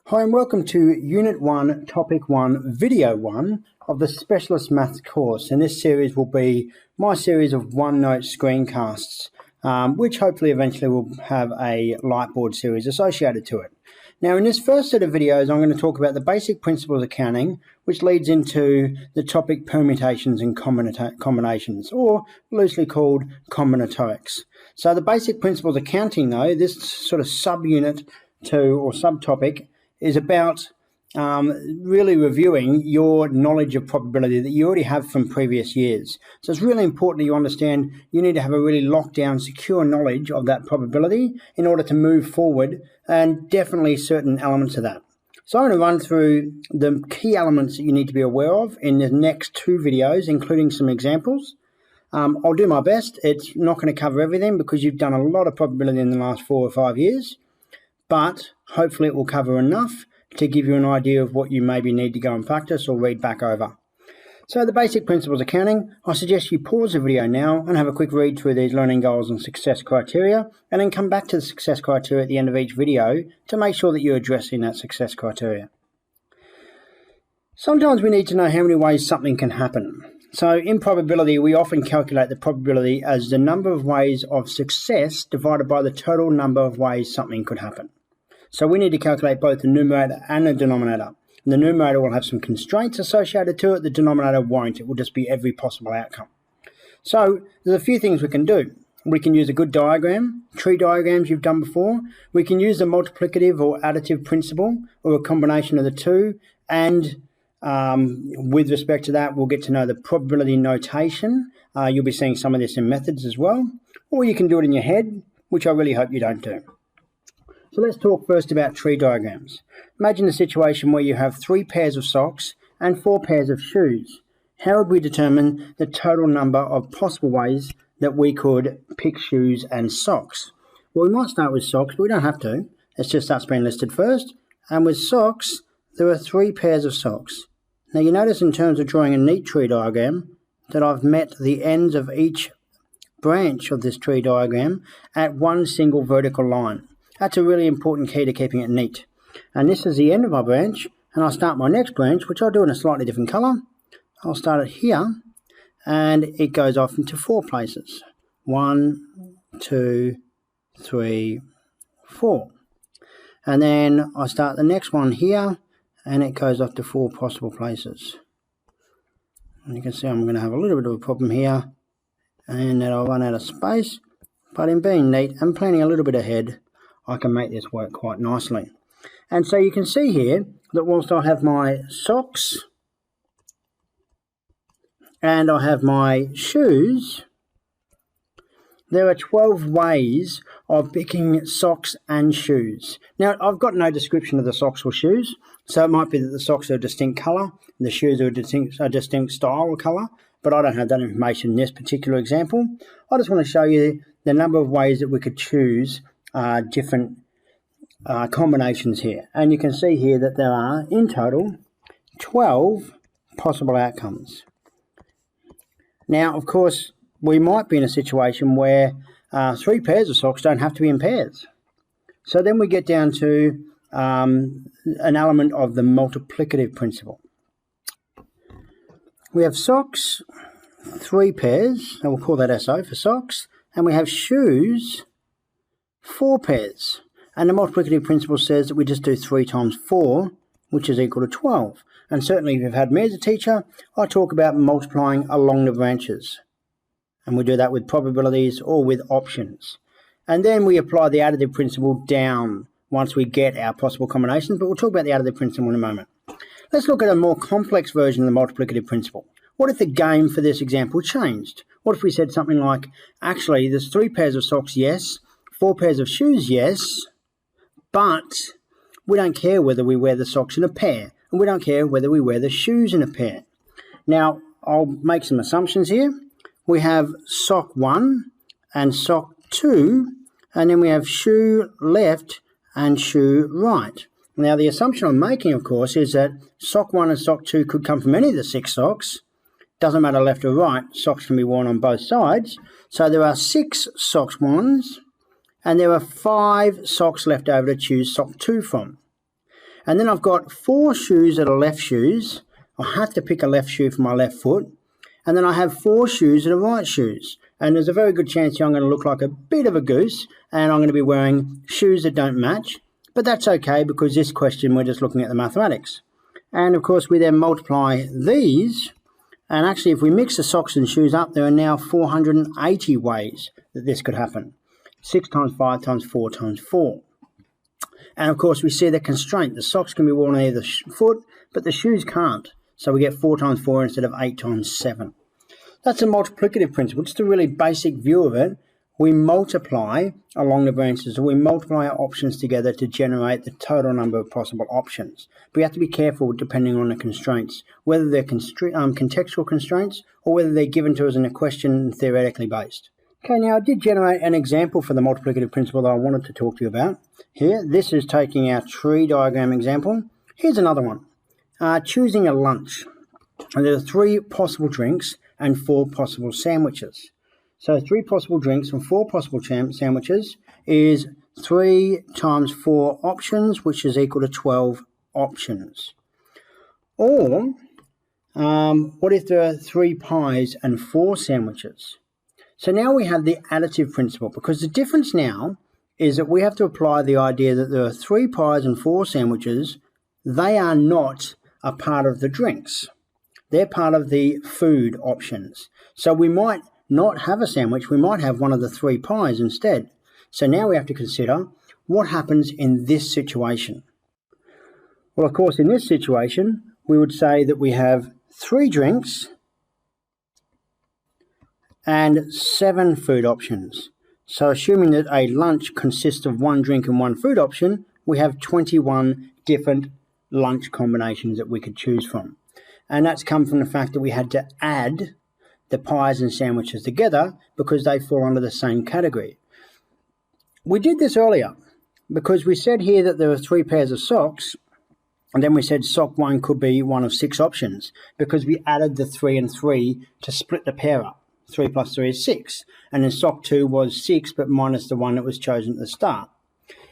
Hi and welcome to Unit 1, Topic 1, Video 1 of the Specialist Maths course. And this series will be my series of OneNote screencasts, which hopefully eventually will have a Lightboard series associated to it. Now in this first set of videos I'm going to talk about the basic principles of counting, which leads into the topic permutations and combinations, or loosely called combinatorics. So the basic principles of counting though, this sort of subunit to or subtopic, is about really reviewing your knowledge of probability that you already have from previous years. So it's really important that you understand you need to have a really locked down, secure knowledge of that probability in order to move forward, and definitely certain elements of that. So I'm going to run through the key elements that you need to be aware of in the next two videos, including some examples. I'll do my best. It's not going to cover everything because you've done a lot of probability in the last 4 or 5 years. But hopefully it will cover enough to give you an idea of what you maybe need to go and practice or read back over. So the basic principles of counting, I suggest you pause the video now and have a quick read through these learning goals and success criteria, and then come back to the success criteria at the end of each video to make sure that you're addressing that success criteria. Sometimes we need to know how many ways something can happen. So in probability, we often calculate the probability as the number of ways of success divided by the total number of ways something could happen. So we need to calculate both the numerator and the denominator. And the numerator will have some constraints associated to it. The denominator won't. It will just be every possible outcome. So there's a few things we can do. We can use a good diagram, tree diagrams you've done before. We can use the multiplicative or additive principle, or a combination of the two. And with respect to that, we'll get to know the probability notation. You'll be seeing some of this in methods as well. Or you can do it in your head, which I really hope you don't do. So let's talk first about tree diagrams. Imagine a situation where you have 3 pairs of socks and 4 pairs of shoes. How would we determine the total number of possible ways that we could pick shoes and socks? Well, we might start with socks, but we don't have to. It's just that's been listed first. And with socks, there are 3 pairs of socks. Now you notice in terms of drawing a neat tree diagram that I've met the ends of each branch of this tree diagram at one single vertical line. That's a really important key to keeping it neat. And this is the end of my branch, and I'll start my next branch, which I'll do in a slightly different colour. I'll start it here, and it goes off into 4 places. 1, 2, 3, 4. And then I start the next one here, and it goes off to 4 possible places. And you can see I'm going to have a little bit of a problem here, and then I'll run out of space. But in being neat and planning a little bit ahead, I can make this work quite nicely. And so you can see here that whilst I have my socks and I have my shoes, there are 12 ways of picking socks and shoes. Now, I've got no description of the socks or shoes, so it might be that the socks are a distinct colour and the shoes are a distinct style or colour, but I don't have that information in this particular example. I just want to show you the number of ways that we could choose different combinations here. And you can see here that there are, in total, 12 possible outcomes. Now, of course, we might be in a situation where 3 pairs of socks don't have to be in pairs. So then we get down to an element of the multiplicative principle. We have socks, 3 pairs, and we'll call that SO for socks, and we have shoes, 4 pairs. And the multiplicative principle says that we just do 3 times 4, which is equal to 12. And certainly if you've had me as a teacher, I talk about multiplying along the branches. And we do that with probabilities or with options. And then we apply the additive principle down once we get our possible combinations, but we'll talk about the additive principle in a moment. Let's look at a more complex version of the multiplicative principle. What if the game for this example changed? What if we said something like, actually, there's 3 pairs of socks, yes, 4 pairs of shoes, yes, but we don't care whether we wear the socks in a pair, and we don't care whether we wear the shoes in a pair. Now, I'll make some assumptions here. We have sock 1 and sock 2, and then we have shoe left and shoe right. Now, the assumption I'm making, of course, is that sock 1 and sock 2 could come from any of the 6 socks. Doesn't matter left or right, socks can be worn on both sides. So there are 6 socks 1s, and there are 5 socks left over to choose sock 2 from. And then I've got 4 shoes that are left shoes. I have to pick a left shoe for my left foot. And then I have 4 shoes that are right shoes. And there's a very good chance I'm going to look like a bit of a goose, and I'm going to be wearing shoes that don't match. But that's okay, because this question, we're just looking at the mathematics. And of course, we then multiply these. And actually, if we mix the socks and shoes up, there are now 480 ways that this could happen. 6 times 5 times 4 times 4. And of course, we see the constraint. The socks can be worn on either foot, but the shoes can't. So we get 4 times 4 instead of 8 times 7. That's a multiplicative principle. Just a really basic view of it. We multiply along the branches, or we multiply our options together to generate the total number of possible options. But we have to be careful depending on the constraints, whether they're contextual constraints or whether they're given to us in a question theoretically based. Okay, now I did generate an example for the multiplicative principle that I wanted to talk to you about. Here, this is taking our tree diagram example. Here's another one. Choosing a lunch. And there are 3 possible drinks and 4 possible sandwiches. So 3 possible drinks and 4 possible sandwiches is 3 times 4 options, which is equal to 12 options. Or, what if there are 3 pies and 4 sandwiches? So now we have the additive principle, because the difference now is that we have to apply the idea that there are 3 pies and 4 sandwiches. They are not a part of the drinks. They're part of the food options. So we might not have a sandwich, we might have one of the 3 pies instead. So now we have to consider what happens in this situation. Well, of course, in this situation, we would say that we have 3 drinks and 7 food options. So assuming that a lunch consists of 1 drink and 1 food option, we have 21 different lunch combinations that we could choose from. And that's come from the fact that we had to add the pies and sandwiches together because they fall under the same category. We did this earlier because we said here that there are 3 pairs of socks, and then we said sock 1 could be one of 6 options because we added the 3 and 3 to split the pair up. 3 plus 3 is 6, and then sock 2 was 6 but minus the one that was chosen at the start.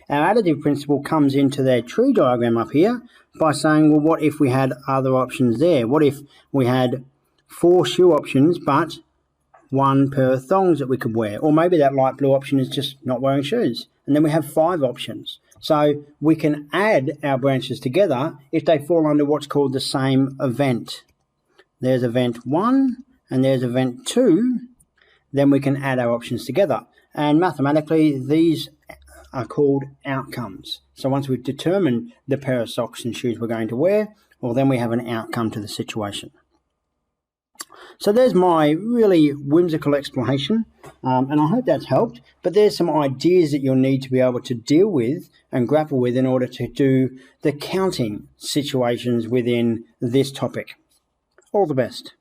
Our additive principle comes into their tree diagram up here by saying, well, what if we had other options there? What if we had 4 shoe options but 1 pair of thongs that we could wear? Or maybe that light blue option is just not wearing shoes. And then we have 5 options. So we can add our branches together if they fall under what's called the same event. There's event 1 and there's event 2. Then we can add our options together. And mathematically, these are called outcomes. So once we've determined the pair of socks and shoes we're going to wear, well, then we have an outcome to the situation. So there's my really whimsical explanation, and I hope that's helped. But there's some ideas that you'll need to be able to deal with and grapple with in order to do the counting situations within this topic. All the best.